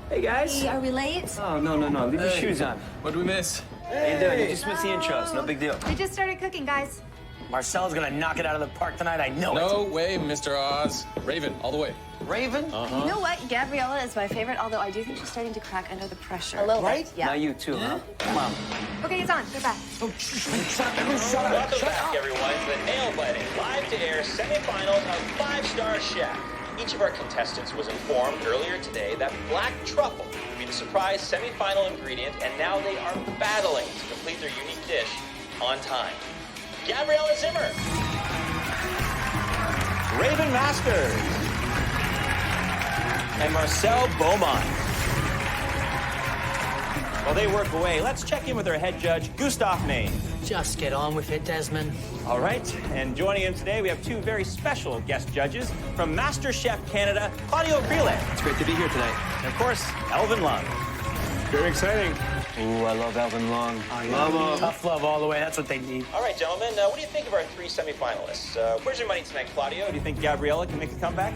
Hey, guys. Hey, are we late? Oh, no. Leave your shoes on. What do we miss? How you doing? You just missed the intros. No big deal. We just started cooking, guys. Marcel's gonna knock it out of the park tonight. I know it. No way, Mr. Oz. Raven, all the way. Raven? You know what? Gabriella is my favorite, although I do think she's starting to crack under the pressure. A little Right? bit, yeah. Now you too, huh? Come on. Okay, it's on. Get back. Welcome back, everyone, to the nail-biting, live-to-air semifinals of Five-Star Chef. Each of our contestants was informed earlier today that black truffle would be the surprise semifinal ingredient, and now they are battling to complete their unique dish on time. Gabriella Zimmer, Raven Masters, and Marcel Beaumont. While they work away, let's check in with our head judge, Gustav Main. Just get on with it, Desmond. All right, and joining him today, we have two very special guest judges from Master Chef Canada, Claudio Grile, It's great to be here tonight. and of course, Elvin Lung. Very exciting. Ooh, I love Alvin Long. I love him. Tough love all the way. That's what they need. All right, gentlemen, what do you think of our three semifinalists? Where's your money tonight, Claudio? Do you think Gabriella can make a comeback?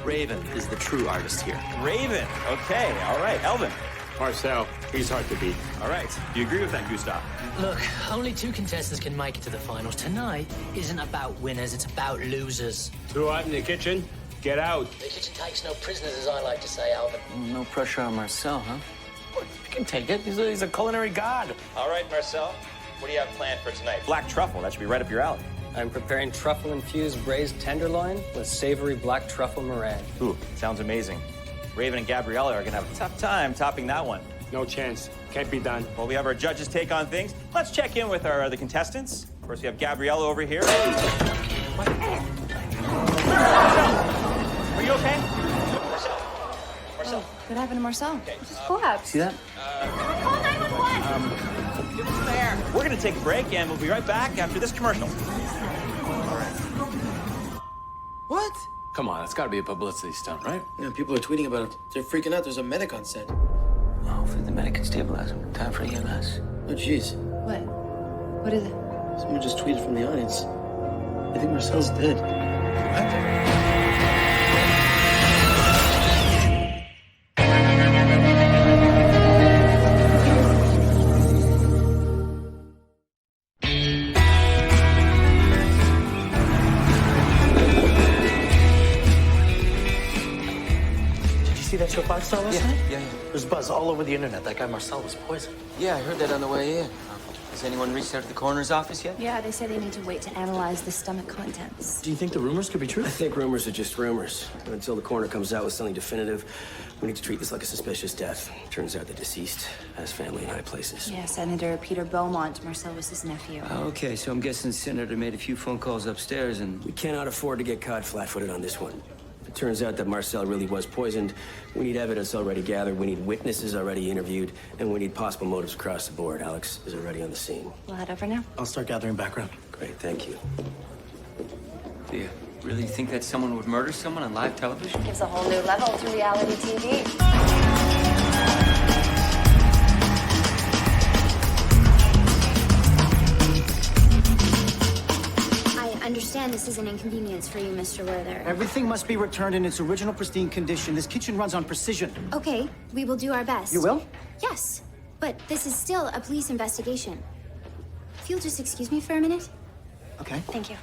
Raven is the true artist here. Raven. Okay, all right. Elvin. Marcel, he's hard to beat. All right. Do you agree with that, Gustav? Look, only two contestants can make it to the finals. Tonight isn't about winners, it's about losers. Too hot in the kitchen? Get out. The kitchen takes no prisoners, as I like to say, Alvin. No pressure on Marcel, huh? You can take it. He's a culinary god. All right, Marcel. What do you have planned for tonight? Black truffle. That should be right up your alley. I'm preparing truffle-infused braised tenderloin with savory black truffle meringue. Ooh, sounds amazing. Raven and Gabriella are going to have a tough time topping that one. No chance. Can't be done. Well, we have our judges' take on things. Let's check in with our other contestants. First, we have Gabriella over here. Are you okay? Marcel. What happened to Marcel? Okay, Collapse. See that? Call 911! we're going to take a break, and we'll be right back after this commercial. What? Come on, it's got to be a publicity stunt, right? Yeah, people are tweeting about it. They're freaking out. There's a medic on set. Hopefully the medic can stabilize him. Time for EMS. Oh, jeez. What? What is it? Someone just tweeted from the audience. I think Marcel's dead. See that show 5-Star last night? Yeah. There's buzz all over the internet. That guy Marcel was poisoned. Yeah, I heard that on the way in. Has anyone reached out to the coroner's office yet? Yeah, they say they need to wait to analyze the stomach contents. Do you think the rumors could be true? I think rumors are just rumors. And until the coroner comes out with something definitive, we need to treat this like a suspicious death. Turns out the deceased has family in high places. Yeah, Senator Peter Beaumont. Marcel was his nephew. Okay, so I'm guessing Senator made a few phone calls upstairs and... We cannot afford to get caught flat-footed on this one. If it turns out that Marcel really was poisoned, we need evidence already gathered, we need witnesses already interviewed, and we need possible motives across the board. Alex is already on the scene. We'll head over now. I'll start gathering background. Great, thank you. Do you really think that someone would murder someone on live television? Gives a whole new level to reality TV. I understand this is an inconvenience for you, Mr. Werther. Everything must be returned in its original pristine condition. This kitchen runs on precision. Okay, we will do our best. You will? Yes, but this is still a police investigation. If you'll just excuse me for a minute. Okay. Thank you.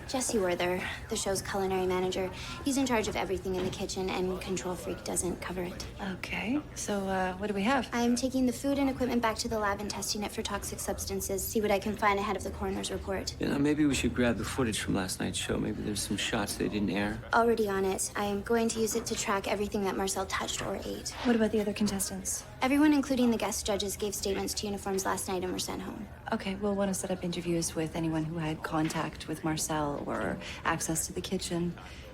Jesse Werther, the show's culinary manager. He's in charge of everything in the kitchen, and Control Freak doesn't cover it. Okay, so what do we have? I'm taking the food and equipment back to the lab and testing it for toxic substances. See what I can find ahead of the coroner's report. You know, maybe we should grab the footage from last night's show. Maybe there's some shots they didn't air. Already on it. I am going to use it to track everything that Marcel touched or ate. What about the other contestants? Everyone, including the guest judges, gave statements to uniforms last night and were sent home. Okay, we'll want to set up interviews with anyone who had contact with Marcel or access to the kitchen.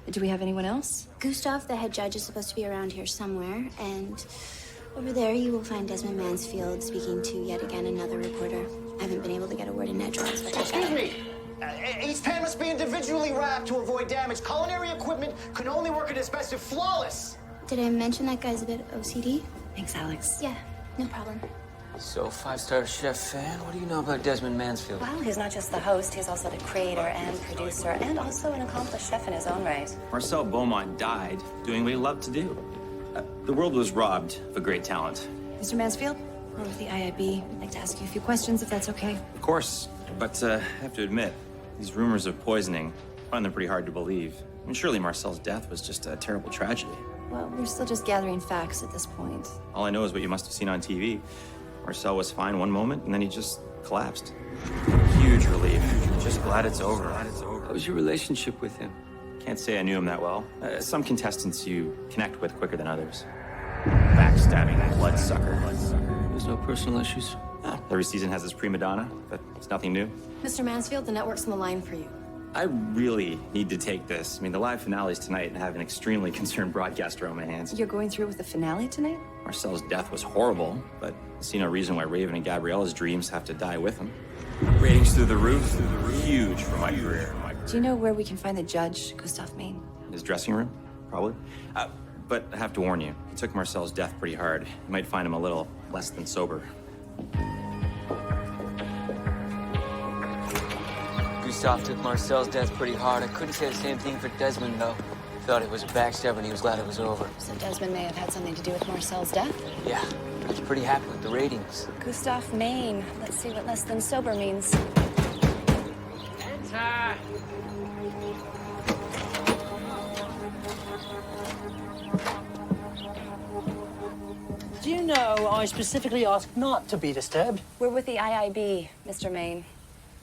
Do we have anyone else? Gustav, the head judge, is supposed to be around here somewhere, and over there you will find Desmond Mansfield speaking to yet again another reporter. I haven't been able to get a word in edgewise with Excuse me. Each pan must be individually wrapped to avoid damage. Culinary equipment can only work at its best if flawless. Did I mention that guy's a bit OCD? Thanks, Alex. Yeah, no problem. So, five-star chef fan, what do you know about Desmond Mansfield? Well, he's not just the host, he's also the creator and producer, and also an accomplished chef in his own right. Marcel Beaumont died doing what he loved to do. The world was robbed of a great talent. Mr. Mansfield, we're with the IIB. I'd like to ask you a few questions, if that's okay. Of course, but I have to admit, these rumors of poisoning, I find them pretty hard to believe. I mean, surely Marcel's death was just a terrible tragedy. Well, we're still just gathering facts at this point. All I know is what you must have seen on TV. Marcel was fine one moment, and then he just collapsed. Huge relief. Just glad it's over. How was your relationship with him? Can't say I knew him that well. Some contestants you connect with quicker than others. Backstabbing, bloodsucker. There's no personal issues? Every season has its prima donna, but it's nothing new. Mr. Mansfield, the network's on the line for you. I really need to take this. I mean, the live finale's tonight and I have an extremely concerned broadcaster on my hands. You're going through with the finale tonight? Marcel's death was horrible, but I see no reason why Raven and Gabriella's dreams have to die with him. Ratings through the roof? Huge for my career. Do you know where we can find the judge, Gustav Main? His dressing room, probably. But I have to warn you, he took Marcel's death pretty hard. You might find him a little less than sober. Gustav took Marcel's death pretty hard. I couldn't say the same thing for Desmond, though. Thought it was a backstab and he was glad it was over. So Desmond may have had something to do with Marcel's death? Yeah, I was pretty happy with the ratings. Gustav Main. Let's see what less than sober means. Enter! Do you know I specifically asked not to be disturbed? We're with the IIB, Mr. Main.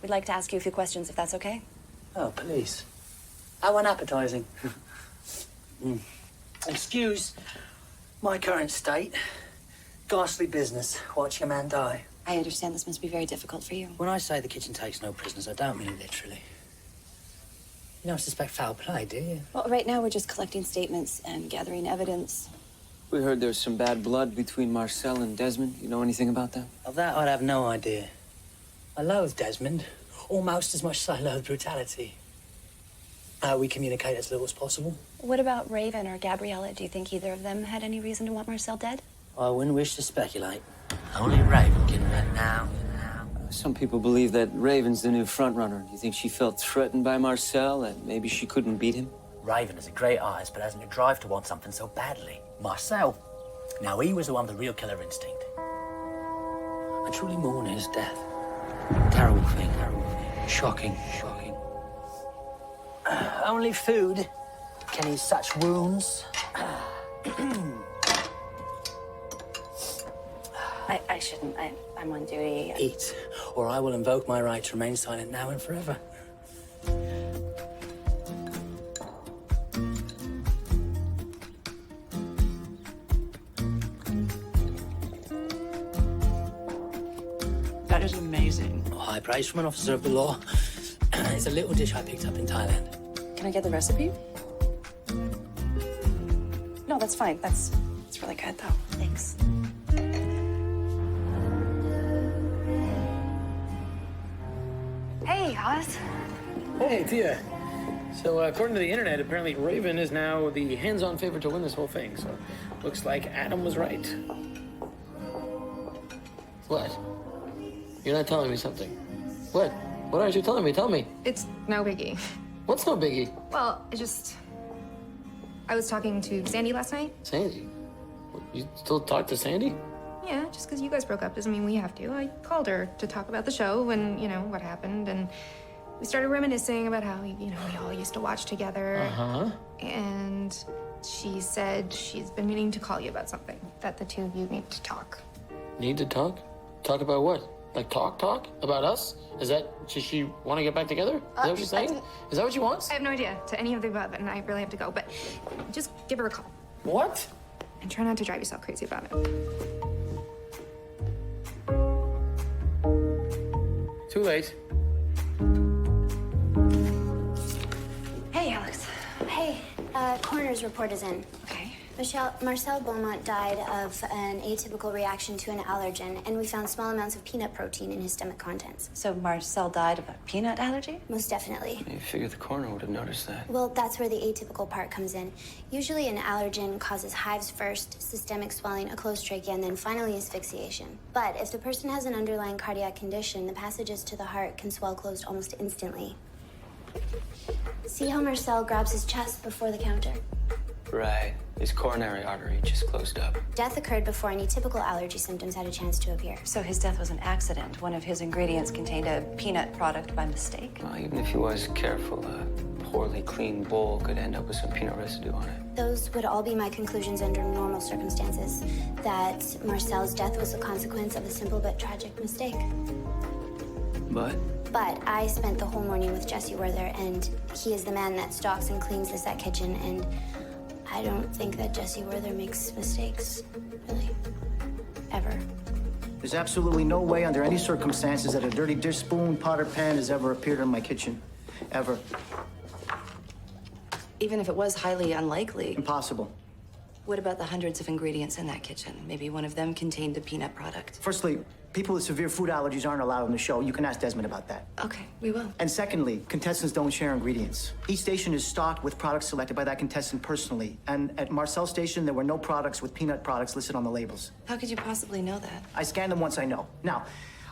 We'd like to ask you a few questions, if that's okay. Oh, please. How unappetizing. Excuse my current state. Ghastly business, watching a man die. I understand this must be very difficult for you. When I say the kitchen takes no prisoners, I don't mean it literally. You don't suspect foul play, do you? Well, right now we're just collecting statements and gathering evidence. We heard there was some bad blood between Marcel and Desmond. You know anything about that? Of that, I'd have no idea. I loathe Desmond, almost as much as I loathe brutality. We communicate as little as possible. What about Raven or Gabriella? Do you think either of them had any reason to want Marcel dead? I wouldn't wish to speculate. Only Raven can let now. Some people believe that Raven's the new frontrunner. Do you think she felt threatened by Marcel and maybe she couldn't beat him? Raven has a great artist, but hasn't a drive to want something so badly. Marcel, now he was the one with the real killer instinct. I truly mourn his death. Terrible thing. Shocking. Only food can ease such wounds. I shouldn't. I'm on duty. Eat, or I will invoke my right to remain silent now and forever. That is amazing. High praise from an officer of the law. It's a little dish I picked up in Thailand. Can I get the recipe? No, that's fine. That's really good, though. Thanks. Hey, Oz. Hey, Tia. So, according to the internet, apparently Raven is now the hands-on favorite to win this whole thing. So, looks like Adam was right. What? You're not telling me something. What? What aren't you telling me? Tell me. It's no biggie. What's no biggie? Well, I was talking to Sandy last night. Sandy? You still talk to Sandy? Yeah, just because you guys broke up doesn't mean we have to. I called her to talk about the show and, what happened. And we started reminiscing about how, we all used to watch together. Uh-huh. And she said she's been meaning to call you about something, that the two of you need to talk. Need to talk? Talk about what? Like talk? About us? Does she want to get back together? Is that what she's saying? Is that what she wants? I have no idea to any of the above, and I really have to go, but just give her a call. What? And try not to drive yourself crazy about it. Too late. Hey, Alex. Hey, coroner's report is in. Okay. Marcel Beaumont died of an atypical reaction to an allergen, and we found small amounts of peanut protein in his stomach contents. So Marcel died of a peanut allergy? Most definitely. You figure the coroner would have noticed that. Well, that's where the atypical part comes in. Usually an allergen causes hives first, systemic swelling, a closed trachea, and then finally asphyxiation. But if the person has an underlying cardiac condition, the passages to the heart can swell closed almost instantly. See how Marcel grabs his chest before the counter? Right. His coronary artery just closed up. Death occurred before any typical allergy symptoms had a chance to appear. So his death was an accident. One of his ingredients contained a peanut product by mistake. Well, even if he was careful, a poorly cleaned bowl could end up with some peanut residue on it. Those would all be my conclusions under normal circumstances. That Marcel's death was a consequence of a simple but tragic mistake. But I spent the whole morning with Jesse Werther, and he is the man that stocks and cleans the set kitchen, and I don't think that Jesse Werther makes mistakes, really, ever. There's absolutely no way under any circumstances that a dirty dish spoon, pot, or pan has ever appeared in my kitchen. Ever. Even if it was highly unlikely. Impossible. What about the hundreds of ingredients in that kitchen? Maybe one of them contained the peanut product. Firstly, people with severe food allergies aren't allowed on the show. You can ask Desmond about that. Okay, we will. And secondly, contestants don't share ingredients. Each station is stocked with products selected by that contestant personally. And at Marcel's station, there were no products with peanut products listed on the labels. How could you possibly know that? I scanned them once I know. Now,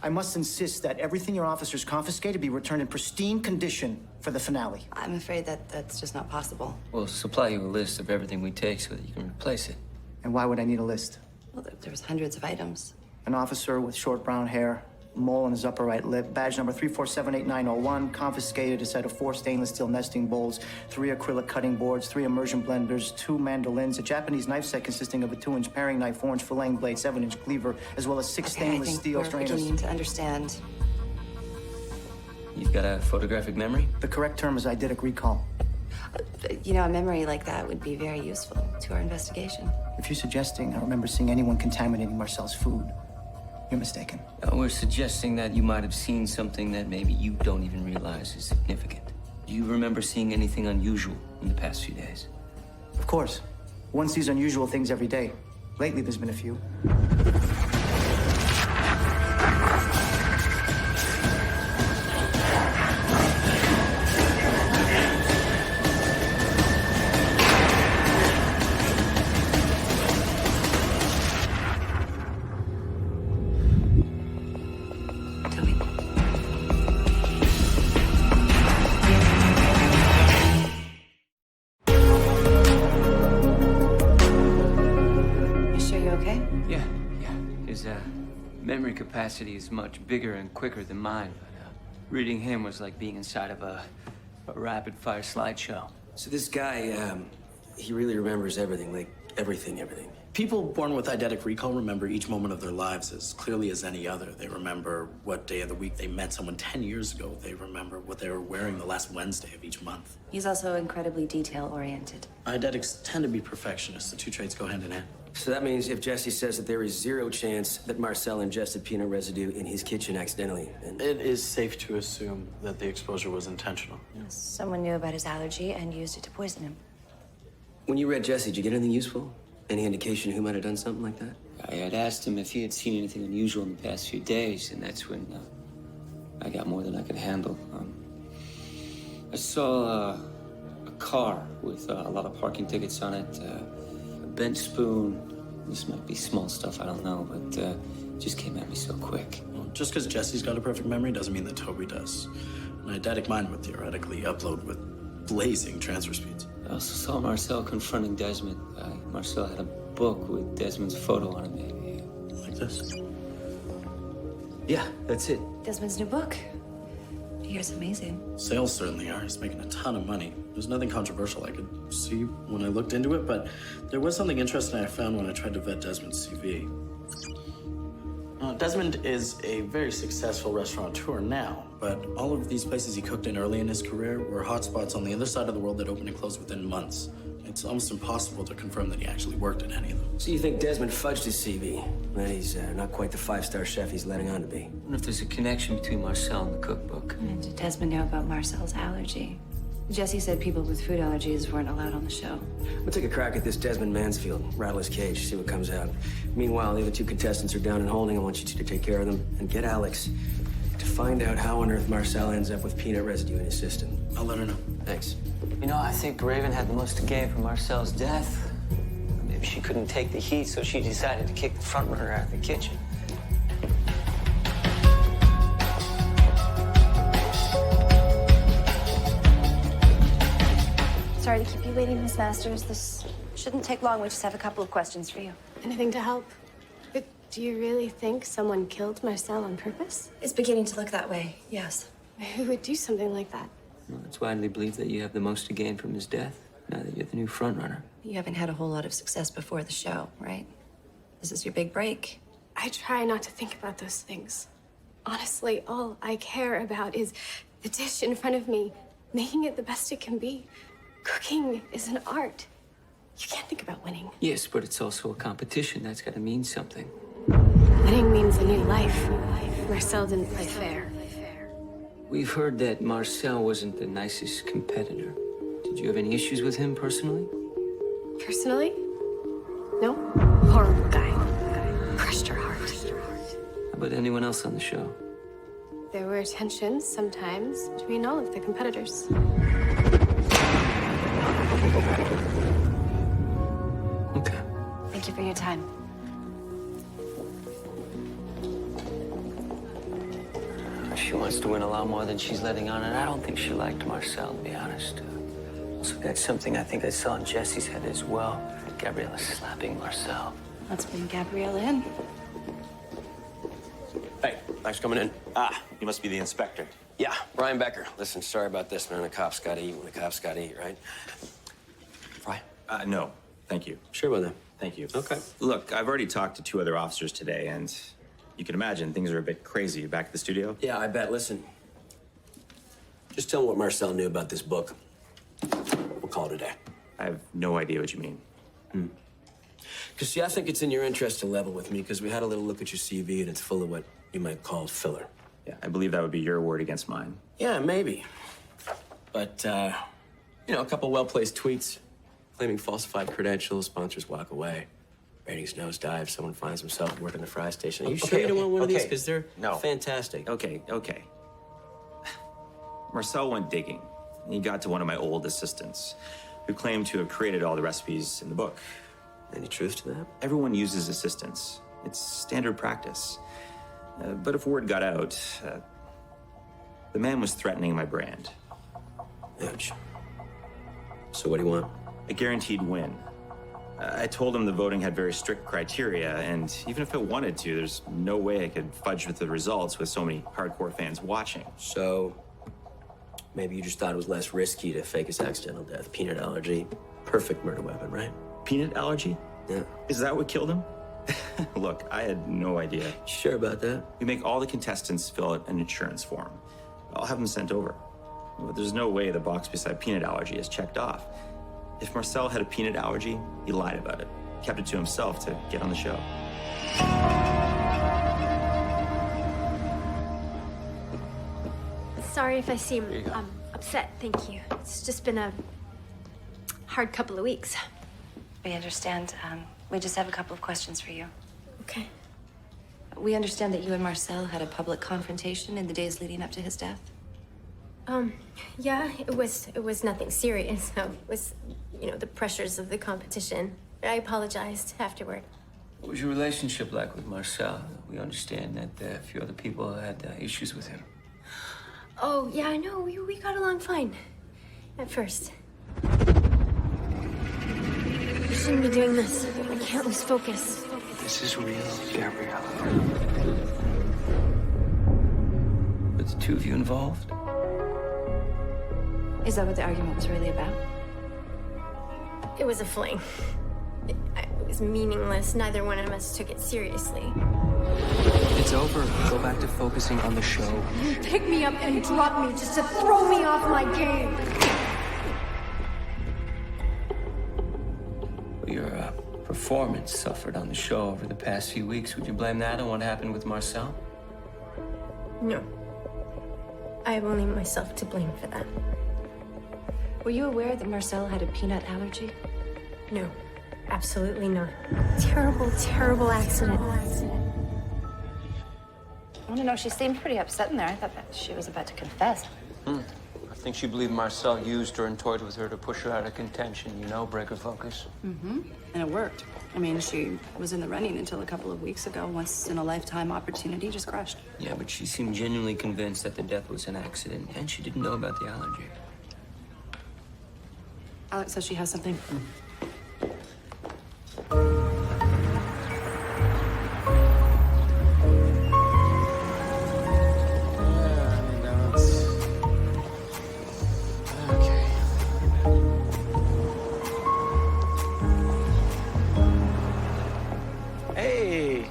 I must insist that everything your officers confiscated be returned in pristine condition for the finale. I'm afraid that that's just not possible. We'll supply you a list of everything we take so that you can replace it. And why would I need a list? Well, there was hundreds of items. An officer with short brown hair, mole on his upper right lip, badge number 3478901, confiscated a set of 4 stainless steel nesting bowls, 3 acrylic cutting boards, 3 immersion blenders, 2 mandolins, a Japanese knife set consisting of a 2-inch paring knife, 4-inch filleting blade, 7-inch cleaver, as well as 6 stainless steel strainers. We're beginning to understand. You've got a photographic memory? The correct term is eidetic recall. You know, a memory like that would be very useful to our investigation. If you're suggesting I remember seeing anyone contaminating Marcel's food, you're mistaken. We're suggesting that you might have seen something that maybe you don't even realize is significant. Do you remember seeing anything unusual in the past few days? Of course. One sees unusual things every day. Lately, there's been a few. Memory capacity is much bigger and quicker than mine, but reading him was like being inside of a rapid-fire slideshow. So this guy, he really remembers everything, like everything. People born with eidetic recall remember each moment of their lives as clearly as any other. They remember what day of the week they met someone 10 years ago. They remember what they were wearing the last Wednesday of each month. He's also incredibly detail-oriented. Eidetics tend to be perfectionists. The two traits go hand in hand. So that means if Jesse says that there is 0 chance that Marcel ingested peanut residue in his kitchen accidentally, then... It is safe to assume that the exposure was intentional. Yes. Someone knew about his allergy and used it to poison him. When you read Jesse, did you get anything useful? Any indication who might have done something like that? I had asked him if he had seen anything unusual in the past few days, and that's when I got more than I could handle. I saw a car with a lot of parking tickets on it, a bent spoon. This might be small stuff, I don't know, but it just came at me so quick. Well, just because Jesse's got a perfect memory doesn't mean that Toby does. An eidetic mind would theoretically upload with blazing transfer speeds. I also saw Marcel confronting Desmond. Marcel had a book with Desmond's photo on it, maybe. Like this? Yeah, that's it. Desmond's new book. Here's amazing. Sales certainly are. He's making a ton of money. There's nothing controversial I could see when I looked into it, but there was something interesting I found when I tried to vet Desmond's CV. Desmond is a very successful restaurateur now, but all of these places he cooked in early in his career were hotspots on the other side of the world that opened and closed within months. It's almost impossible to confirm that he actually worked at any of them. So you think Desmond fudged his CV? Well, he's not quite the 5-star chef he's letting on to be. I wonder if there's a connection between Marcel and the cookbook. And did Desmond know about Marcel's allergy? Jesse said people with food allergies weren't allowed on the show. We'll take a crack at this Desmond Mansfield, rattle his cage, see what comes out. Meanwhile, the other two contestants are down and holding. I want you two to take care of them and get Alex to find out how on earth Marcel ends up with peanut residue in his system. I'll let her know. Thanks. You know, I think Raven had the most to gain from Marcel's death. Maybe she couldn't take the heat, so she decided to kick the front runner out of the kitchen. Sorry to keep you waiting, Miss Masters. This shouldn't take long. We just have a couple of questions for you. Anything to help? But do you really think someone killed Marcel on purpose? It's beginning to look that way, yes. Who would do something like that? Well, it's widely believed that you have the most to gain from his death, now that you're the new front runner. You haven't had a whole lot of success before the show, right? This is your big break. I try not to think about those things. Honestly, all I care about is the dish in front of me, making it the best it can be. Cooking is an art. You can't think about winning. Yes, but it's also a competition. That's got to mean something. Winning means a new life. Marcel didn't play fair. We've heard that Marcel wasn't the nicest competitor. Did you have any issues with him personally? Personally? No. Horrible guy. Crushed her heart. How about anyone else on the show? There were tensions sometimes between all of the competitors. Okay. Thank you for your time. She wants to win a lot more than she's letting on, and I don't think she liked Marcel, to be honest. Also, that's something I think I saw in Jesse's head as well. Gabriella slapping Marcel. Let's bring Gabrielle in. Hey, thanks for coming in. Ah, you must be the inspector. Yeah, Brian Becker. Listen, sorry about this, man. The cops gotta eat when the cops gotta eat, right? Fry? No, thank you. Sure with them. Thank you. Okay. Look, I've already talked to 2 other officers today, and you can imagine things are a bit crazy back at the studio. Yeah, I bet. Listen, just tell them what Marcel knew about this book. We'll call it a day. I have no idea what you mean. Because, see, I think it's in your interest to level with me, because we had a little look at your CV, and it's full of what you might call filler. Yeah, I believe that would be your word against mine. Yeah, maybe. But, you know, a couple well-placed tweets claiming falsified credentials, sponsors walk away. Ratings nosedive, someone finds himself working the fry station. Are you sure you don't want one of these? Because they're fantastic. Okay. Marcel went digging. He got to one of my old assistants, who claimed to have created all the recipes in the book. Any truth to that? Everyone uses assistants. It's standard practice. But if word got out, the man was threatening my brand. Ouch. So what do you want? A guaranteed win. I told him the voting had very strict criteria, and even if I wanted to, there's no way I could fudge with the results with so many hardcore fans watching. So, maybe you just thought it was less risky to fake his accidental death. Peanut allergy, perfect murder weapon, right? Peanut allergy? Yeah. Is that what killed him? Look, I had no idea. Sure about that? We make all the contestants fill out an insurance form. I'll have them sent over. But there's no way the box beside peanut allergy is checked off. If Marcel had a peanut allergy, he lied about it. Kept it to himself to get on the show. Sorry if I seem upset, thank you. It's just been a hard couple of weeks. We understand. We just have a couple of questions for you. Okay. We understand that you and Marcel had a public confrontation in the days leading up to his death. Yeah, it was nothing serious. So it was, you know, the pressures of the competition. I apologized afterward. What was your relationship like with Marcel? We understand that a few other people had issues with him. Oh, yeah, no, we got along fine. At first. We shouldn't be doing this. I can't lose focus. This is real, Gabriella. But the two of you involved? Is that what the argument was really about? It was a fling. It was meaningless. Neither one of us took it seriously. It's over. Go back to focusing on the show. You pick me up and drop me just to throw me off my game. Your performance suffered on the show over the past few weeks. Would you blame that on what happened with Marcel? No. I have only myself to blame for that. Were you aware that Marcel had a peanut allergy? No, absolutely not. Terrible, terrible accident. I don't know, she seemed pretty upset in there. I thought that she was about to confess. I think she believed Marcel used her and toyed with her to push her out of contention, you know, break her focus. Mm-hmm. And it worked. I mean, she was in the running until a couple of weeks ago. Once-in-a-lifetime opportunity just crushed. Yeah, but she seemed genuinely convinced that the death was an accident, and she didn't know about the allergy. Alex says she has something. Hey.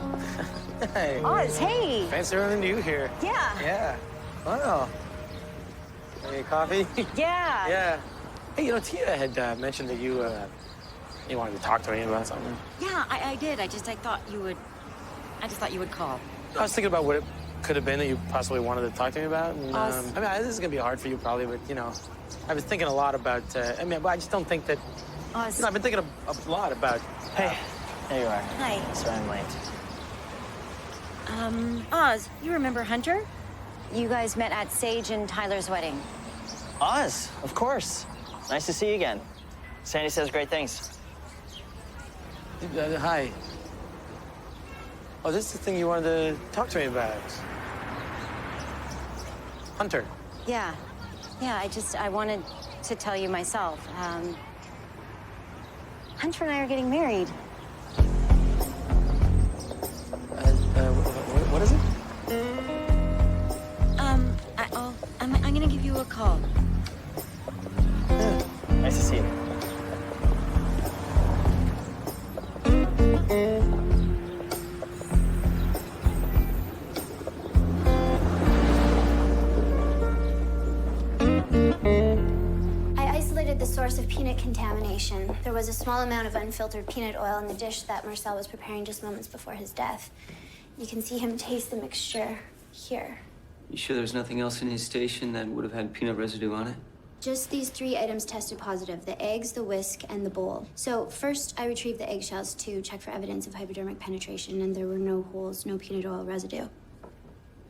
Hey. Oz, hey. Fancy running into you here. Yeah. Yeah. Wow. Hey, coffee? Yeah. Yeah. Hey, you know, Tia had mentioned that you wanted to talk to me about something. Yeah, I did. I just thought you would call. I was thinking about what it could have been that you possibly wanted to talk to me about. And, Oz. I mean, this is gonna be hard for you probably, but you know, I was thinking a lot about. I mean, but I just don't think that. Oz. You know, I've been thinking a lot about. Hey, there you are. Hi. Sorry I'm late. Oz, you remember Hunter? You guys met at Sage and Tyler's wedding. Oz, of course. Nice to see you again. Sandy says great things. Hi. Oh, this is the thing you wanted to talk to me about. Hunter. Yeah. Yeah, I wanted to tell you myself. Hunter and I are getting married. What is it? I'm gonna give you a call. Nice to see you. I isolated the source of peanut contamination. There was a small amount of unfiltered peanut oil in the dish that Marcel was preparing just moments before his death. You can see him taste the mixture here. You sure there's nothing else in his station that would have had peanut residue on it? Just these 3 items tested positive: the eggs, the whisk, and the bowl. So first, I retrieved the eggshells to check for evidence of hypodermic penetration, and there were no holes, no peanut oil residue.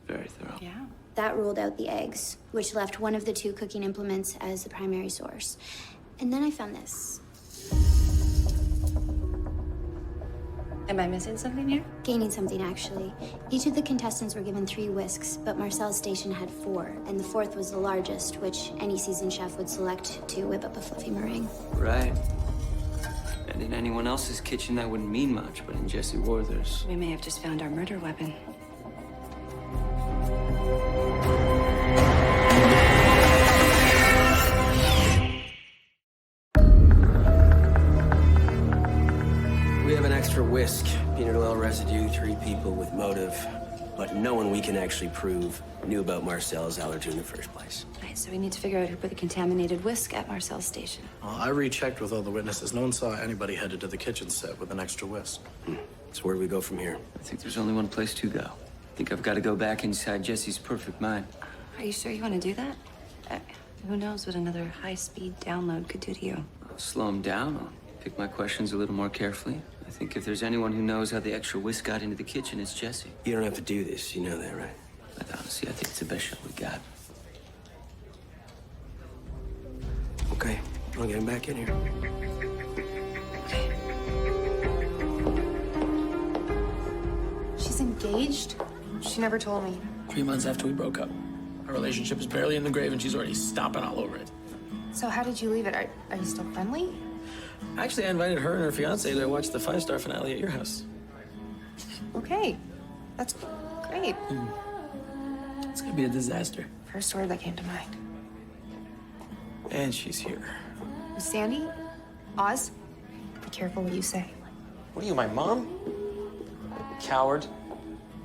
Very thorough. Yeah. That ruled out the eggs, which left one of the 2 cooking implements as the primary source. And then I found this. Am I missing something here? Gaining something, actually. Each of the contestants were given 3 whisks, but Marcel's station had 4, and the 4th was the largest, which any seasoned chef would select to whip up a fluffy meringue. Right. And in anyone else's kitchen, that wouldn't mean much, but in Jesse Werther's. We may have just found our murder weapon. We have an extra whisk, peanut oil residue, 3 people with motive, but no one we can actually prove knew about Marcel's allergy in the first place. Right, so we need to figure out who put the contaminated whisk at Marcel's station. I rechecked with all the witnesses. No one saw anybody headed to the kitchen set with an extra whisk. So where do we go from here? I think there's only one place to go. I think I've got to go back inside Jesse's perfect mind. Are you sure you want to do that? Who knows what another high-speed download could do to you? I'll slow him down. I'll pick my questions a little more carefully. I think if there's anyone who knows how the extra whisk got into the kitchen, it's Jesse. You don't have to do this. You know that, right? But honestly, I think it's the best shot we got. Okay, I'll get him back in here. She's engaged? She never told me. 3 months after we broke up. Our relationship is barely in the grave, and she's already stomping all over it. So how did you leave it? Are you still friendly? Actually, I invited her and her fiance to watch the 5-star finale at your house. Okay. That's great. It's gonna be a disaster. First word that came to mind. And she's here. Sandy? Oz? Be careful what you say. What are you, my mom? Coward.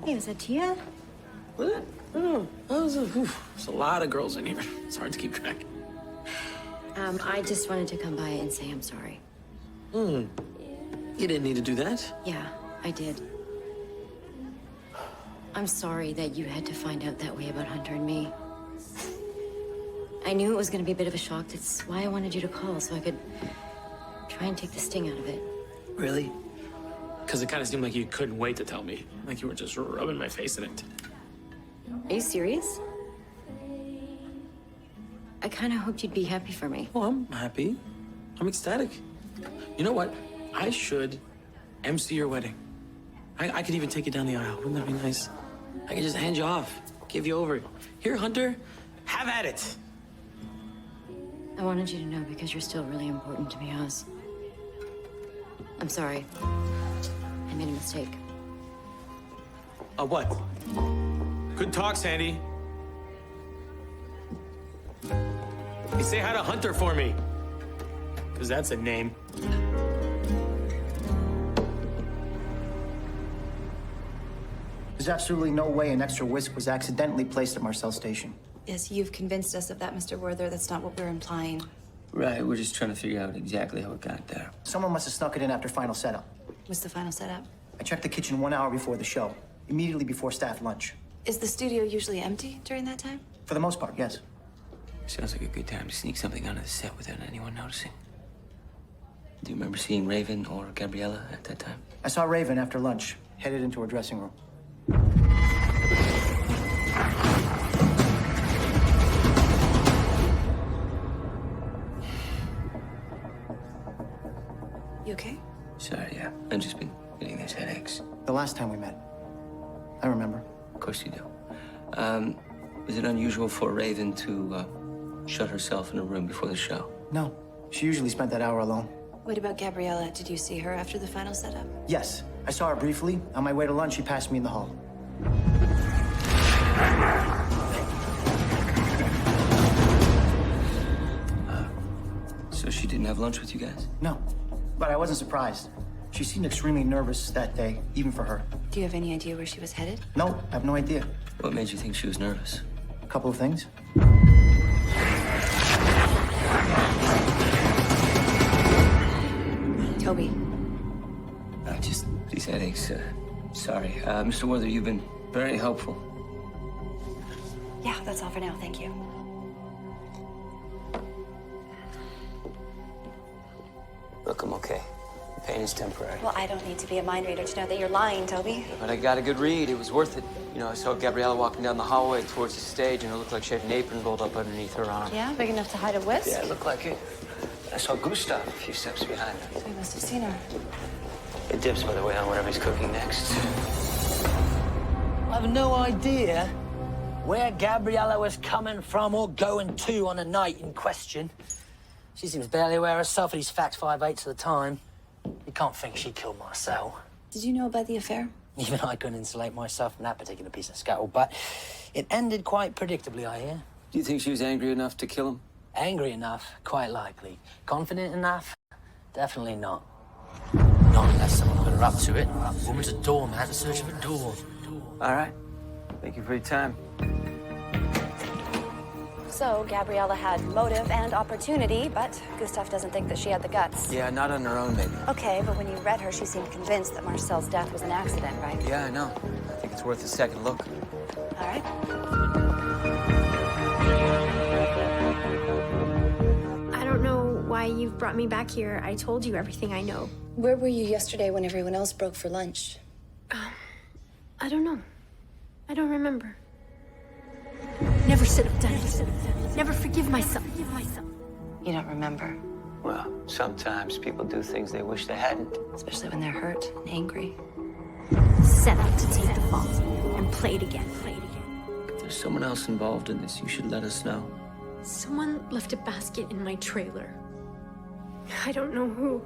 Hey, was that Tia? Was it? I don't know. There's a lot of girls in here. It's hard to keep track. I just wanted to come by and say I'm sorry. You didn't need to do that. Yeah, I did. I'm sorry that you had to find out that way about Hunter and me. I knew it was going to be a bit of a shock. That's why I wanted you to call, so I could try and take the sting out of it. Really? Because it kind of seemed like you couldn't wait to tell me. Like you were just rubbing my face in it. Are you serious? I kind of hoped you'd be happy for me. Well, I'm happy. I'm ecstatic. You know what? I should MC your wedding. I could even take you down the aisle. Wouldn't that be nice? I could just hand you off, give you over. Here, Hunter, have at it. I wanted you to know because you're still really important to me, Oz. I'm sorry. I made a mistake. What? Good talk, Sandy. Hey, say hi to Hunter for me. Because that's a name. There's absolutely no way an extra whisk was accidentally placed at Marcel's station. Yes, you've convinced us of that, Mr. Werther. That's not what we're implying. Right, we're just trying to figure out exactly how it got there. Someone must have snuck it in after final setup. What's the final setup? I checked the kitchen 1 hour before the show, immediately before staff lunch. Is the studio usually empty during that time? For the most part, yes. Sounds like a good time to sneak something onto the set without anyone noticing. Do you remember seeing Raven or Gabriella at that time? I saw Raven after lunch, headed into her dressing room. You okay? Sorry, yeah. I've just been getting these headaches. The last time we met. I remember. Of course you do. Is it unusual for Raven to shut herself in a room before the show? No. She usually spent that hour alone. What about Gabriella? Did you see her after the final setup? Yes. I saw her briefly. On my way to lunch, she passed me in the hall. So she didn't have lunch with you guys? No. But I wasn't surprised. She seemed extremely nervous that day, even for her. Do you have any idea where she was headed? No, I have no idea. What made you think she was nervous? A couple of things. Toby. Just these headaches. Sorry. Mr. Werther, you've been very helpful. Yeah, that's all for now. Thank you. Look, I'm okay. The pain is temporary. Well, I don't need to be a mind reader to know that you're lying, Toby. But I got a good read. It was worth it. You know, I saw Gabriella walking down the hallway towards the stage, and it looked like she had an apron rolled up underneath her arm. Yeah, big enough to hide a whisk? Yeah, it looked like it. I saw Gustav a few steps behind her. So you must have seen her. It dips, by the way, on whatever he's cooking next. I have no idea where Gabriella was coming from or going to on the night in question. She seems barely aware herself of these facts 5/8 of the time. You can't think she killed Marcel. Did you know about the affair? Even I couldn't insulate myself from that particular piece of scuttle, but it ended quite predictably, I hear. Do you think she was angry enough to kill him? Angry enough? Quite likely. Confident enough? Definitely not. Not unless someone put her up to it. Woman's a doormat in search of a door. All right. Thank you for your time. So, Gabriella had motive and opportunity, but Gustav doesn't think that she had the guts. Yeah, not on her own, maybe. Okay, but when you read her, she seemed convinced that Marcel's death was an accident, right? Yeah, I know. I think it's worth a second look. All right. I don't know why you've brought me back here. I told you everything I know. Where were you yesterday when everyone else broke for lunch? I don't know. I don't remember. Never should have done it. Never forgive myself. You don't remember? Well, sometimes people do things they wish they hadn't. Especially when they're hurt and angry. Set up to take the fall and play it again. If there's someone else involved in this, you should let us know. Someone left a basket in my trailer. I don't know who.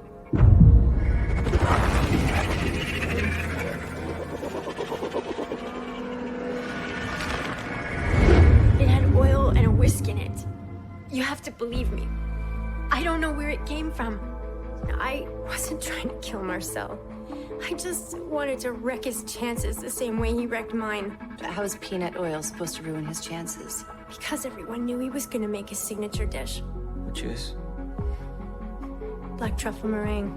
It had oil and a whisk in it. You have to believe me. I don't know where it came from. I wasn't trying to kill Marcel. I just wanted to wreck his chances the same way he wrecked mine. How is peanut oil supposed to ruin his chances? Because everyone knew he was gonna make his signature dish. Which is? Black truffle meringue.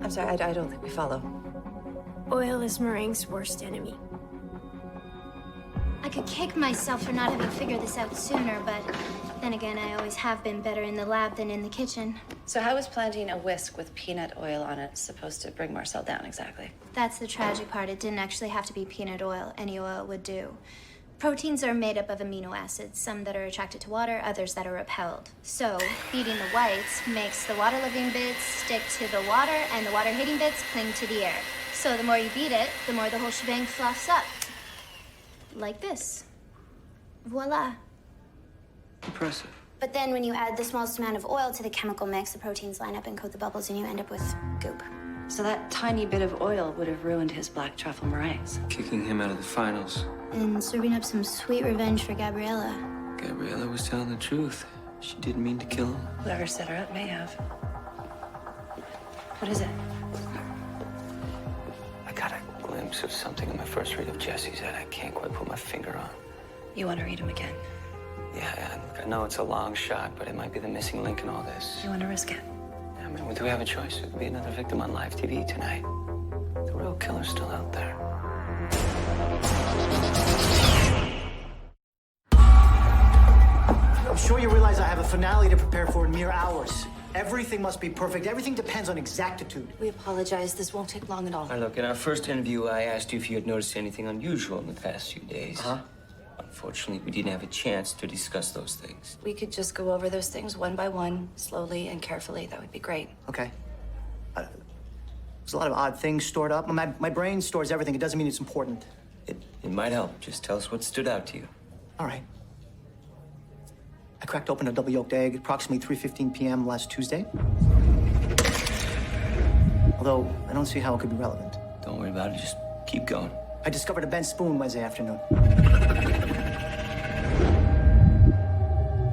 I'm sorry, I don't think we follow. Oil is meringue's worst enemy. I could kick myself for not having figured this out sooner, but then again, I always have been better in the lab than in the kitchen. So how is planting a whisk with peanut oil on it supposed to bring Marcel down exactly? That's the tragic part. It didn't actually have to be peanut oil. Any oil would do. Proteins are made up of amino acids, some that are attracted to water, others that are repelled. So, feeding the whites makes the water-loving bits stick to the water, and the water-hating bits cling to the air. So the more you beat it, the more the whole shebang fluffs up. Like this. Voila. Impressive. But then when you add the smallest amount of oil to the chemical mix, the proteins line up and coat the bubbles, and you end up with goop. So that tiny bit of oil would have ruined his black truffle meringues. Kicking him out of the finals. And serving up some sweet revenge for Gabriella. Gabriella was telling the truth. She didn't mean to kill him. Whoever set her up may have. What is it? I got a glimpse of something in my first read of Jesse's that I can't quite put my finger on. You want to read him again? Yeah, I know it's a long shot, but it might be the missing link in all this. You want to risk it? I mean, do we have a choice? There could be another victim on live TV tonight. The real killer's still out there. I'm sure you realize I have a finale to prepare for in mere hours. Everything must be perfect. Everything depends on exactitude. We apologize. This won't take long at all. All right, look, in our first interview, I asked you if you had noticed anything unusual in the past few days. Unfortunately, we didn't have a chance to discuss those things. We could just go over those things one by one, slowly and carefully. That would be great. Okay. There's a lot of odd things stored up. My brain stores everything. It doesn't mean it's important. It might help. Just tell us what stood out to you. All right. I cracked open a double-yolked egg approximately 3:15 p.m. last Tuesday. Although, I don't see how it could be relevant. Don't worry about it. Just keep going. I discovered a bent spoon Wednesday afternoon.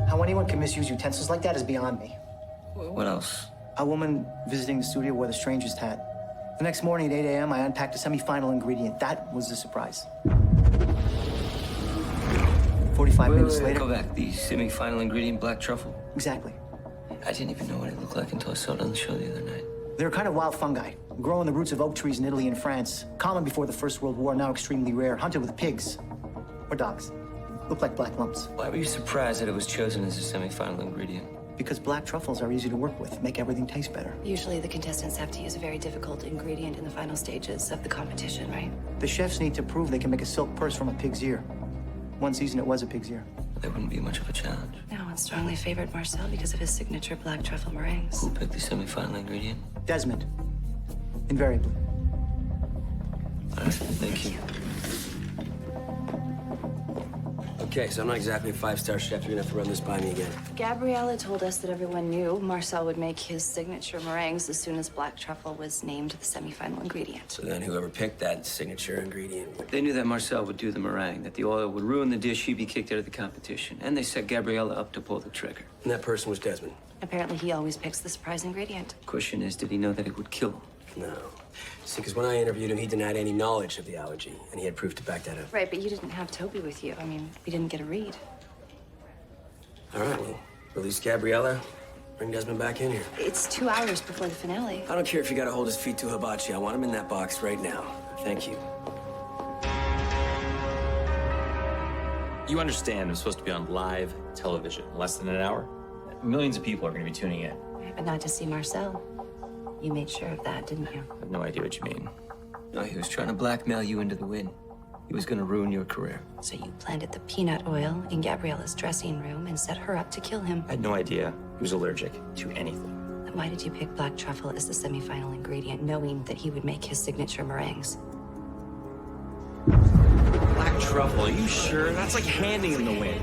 How anyone can misuse utensils like that is beyond me. What else? A woman visiting the studio wore the strangest hat. The next morning at 8 a.m., I unpacked a semi-final ingredient. That was the surprise. 45 minutes later... Go back. The semi-final ingredient, black truffle? Exactly. I didn't even know what it looked like until I saw it on the show the other night. They're a kind of wild fungi. Grow in the roots of oak trees in Italy and France. Common before the First World War, now extremely rare. Hunted with pigs. Or dogs. Look like black lumps. Why were you surprised that it was chosen as a semi-final ingredient? Because black truffles are easy to work with, make everything taste better. Usually the contestants have to use a very difficult ingredient in the final stages of the competition, right? The chefs need to prove they can make a silk purse from a pig's ear. One season it was a pig's ear. That wouldn't be much of a challenge. No one strongly favored Marcel because of his signature black truffle meringues. Who picked the semi-final ingredient? Desmond. Invariably. All right, thank you. Okay, so I'm not exactly a five-star chef. You're gonna have to run this by me again. Gabriella told us that everyone knew Marcel would make his signature meringues as soon as black truffle was named the semi-final ingredient. So then whoever picked that signature ingredient... They knew that Marcel would do the meringue, that the oil would ruin the dish, he'd be kicked out of the competition. And they set Gabriella up to pull the trigger. And that person was Desmond. Apparently he always picks the surprise ingredient. Question is, did he know that it would kill him? No. See, because when I interviewed him, he denied any knowledge of the allergy, and he had proof to back that up. Right, but you didn't have Toby with you. I mean, we didn't get a read. All right, well, release Gabriella. Bring Desmond back in here. It's 2 hours before the finale. I don't care if you gotta hold his feet to hibachi. I want him in that box right now. Thank you. You understand I'm supposed to be on live television in less than an hour? Millions of people are going to be tuning in. Right, but not to see Marcel. You made sure of that, didn't you? I have no idea what you mean. No, he was trying to blackmail you into the win. He was going to ruin your career. So you planted the peanut oil in Gabriella's dressing room and set her up to kill him. I had no idea he was allergic to anything. Then why did you pick black truffle as the semi-final ingredient, knowing that he would make his signature meringues? Black truffle, are you sure? That's like handing him the win.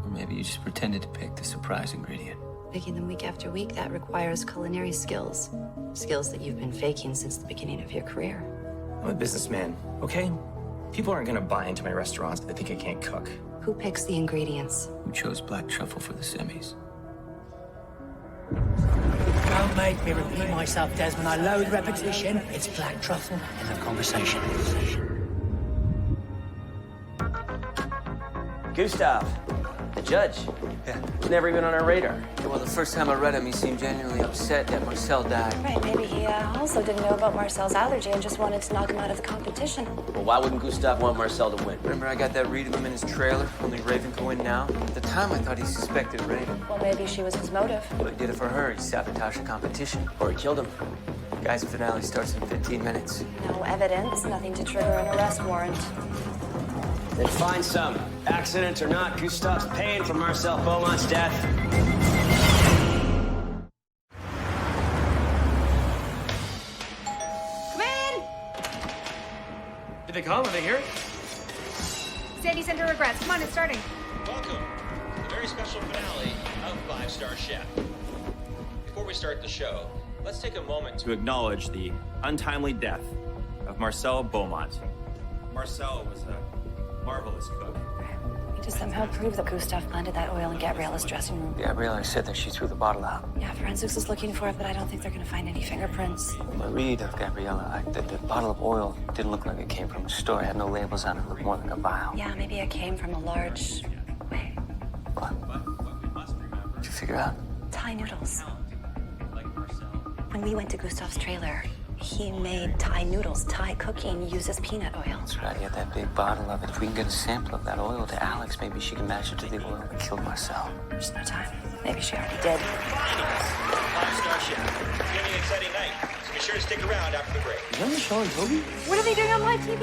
Or maybe you just pretended to pick the surprise ingredient. Picking them week after week, that requires culinary skills. Skills that you've been faking since the beginning of your career. I'm a businessman, okay? People aren't gonna buy into my restaurants if they think I can't cook. Who picks the ingredients? Who chose black truffle for the semis? Don't make me repeat myself, Desmond. I loathe repetition. It's black truffle in the conversation. Gustav, the judge. Yeah. Never even on our radar. Yeah, well, the first time I read him, he seemed genuinely upset that Marcel died. Right, maybe he also didn't know about Marcel's allergy and just wanted to knock him out of the competition. Well, why wouldn't Gustav want Marcel to win? Remember I got that read of him in his trailer? Only Raven can win now? At the time, I thought he suspected Raven. Well, maybe she was his motive. Well, he did it for her. He sabotaged the competition. Or he killed him. Guy's finale starts in 15 minutes. No evidence, nothing to trigger an arrest warrant. Then find some. Accident or not, Gustav's paying for Marcel Beaumont's death. Come in! Did they come? Are they here? Sandy sent her regrets. Come on, it's starting. Welcome to the very special finale of 5-Star Chef. Before we start the show, let's take a moment To acknowledge the untimely death of Marcel Beaumont. Marcel was a marvelous cook. We just somehow proved that Gustav planted that oil in Gabriella's dressing room. Gabriella said that she threw the bottle out. Yeah, forensics is looking for it, but I don't think they're gonna find any fingerprints. My read of Gabriella, the bottle of oil didn't look like it came from a store. It had no labels on it. It looked more like a vial. Yeah, maybe it came from a large... Wait. What? What'd you figure out? Thai noodles. When we went to Gustav's trailer, he made Thai noodles. Thai cooking uses peanut oil. That's right, he had that big bottle of it. If we can get a sample of that oil to Alex, maybe she can match it to the oil that killed Marcel. There's no time. Maybe she already did. 5-Star Chef. It's gonna be an exciting night, so be sure to stick around after the break. Is that Michelle and Toby? What are they doing on live TV?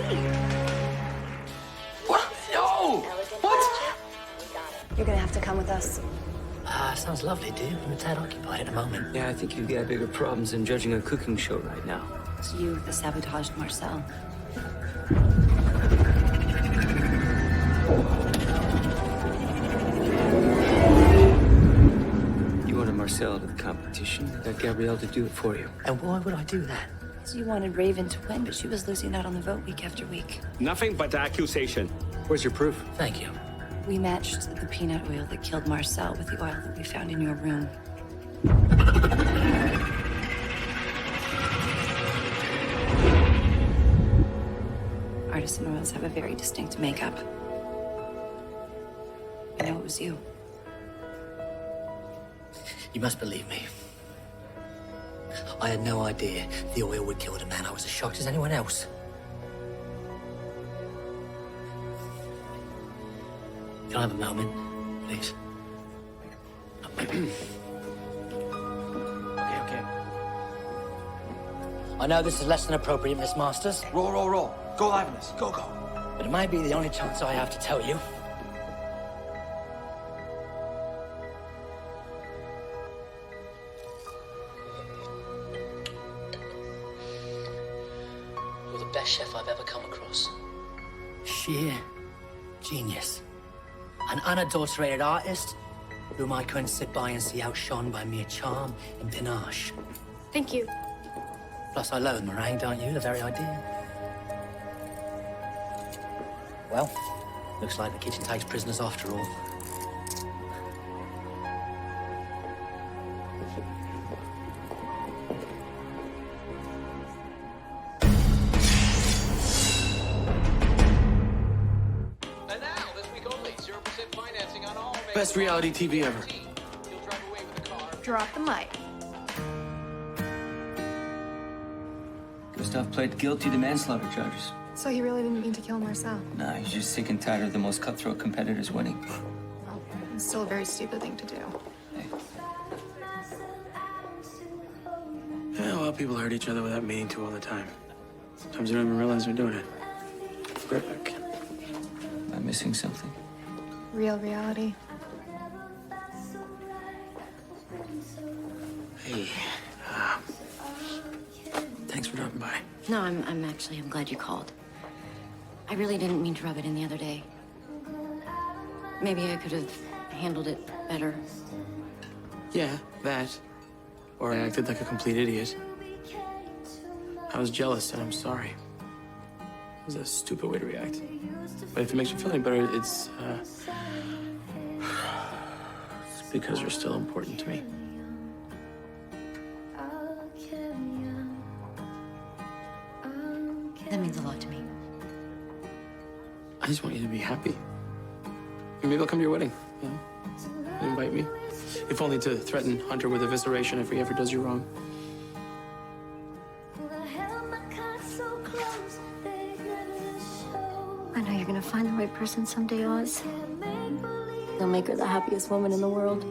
What? No! What? You're gonna have to come with us. Sounds lovely, dude. I'm a tad occupied at the moment. Yeah, I think you've got bigger problems than judging a cooking show right now. It's you that sabotaged Marcel. You wanted Marcel to the competition. You got Gabrielle to do it for you. And why would I do that? So you wanted Raven to win, but she was losing out on the vote week after week. Nothing but accusation. Where's your proof? Thank you. We matched the peanut oil that killed Marcel with the oil that we found in your room. Artisan oils have a very distinct makeup. I know it was you. You must believe me. I had no idea the oil would kill the man. I was as shocked as anyone else. Can I have a moment, please? Okay. I know this is less than appropriate, Miss Masters. Roll. Go live in this. Go. But it might be the only chance I have to tell you. You're the best chef I've ever come across. Sheer genius. An unadulterated artist whom I couldn't sit by and see outshone by mere charm and panache. Thank you. Plus, I loathe meringue, don't you? The very idea. Well, looks like the kitchen takes prisoners after all. And now, this week only, 0% financing on all. Best reality TV ever. You'll drive away with the car. Drop the mic. Gustav pled guilty to manslaughter charges. So he really didn't mean to kill Marcel. Nah, he's just sick and tired of the most cutthroat competitors winning. Well, it's still a very stupid thing to do. Yeah, well, people hurt each other without meaning to all the time. Sometimes they don't even realize they're doing it. Right back. Am I missing something? Real reality. Hey, thanks for dropping by. No, I'm glad you called. I really didn't mean to rub it in the other day. Maybe I could have handled it better. Yeah, that. Or I acted like a complete idiot. I was jealous, and I'm sorry. It was a stupid way to react. But if it makes you feel any better, it's because you're still important to me. That means a lot to me. I just want you to be happy. Maybe I'll come to your wedding, you know? Invite me. If only to threaten Hunter with evisceration if he ever does you wrong. I know you're gonna find the right person someday, Oz. They'll make her the happiest woman in the world.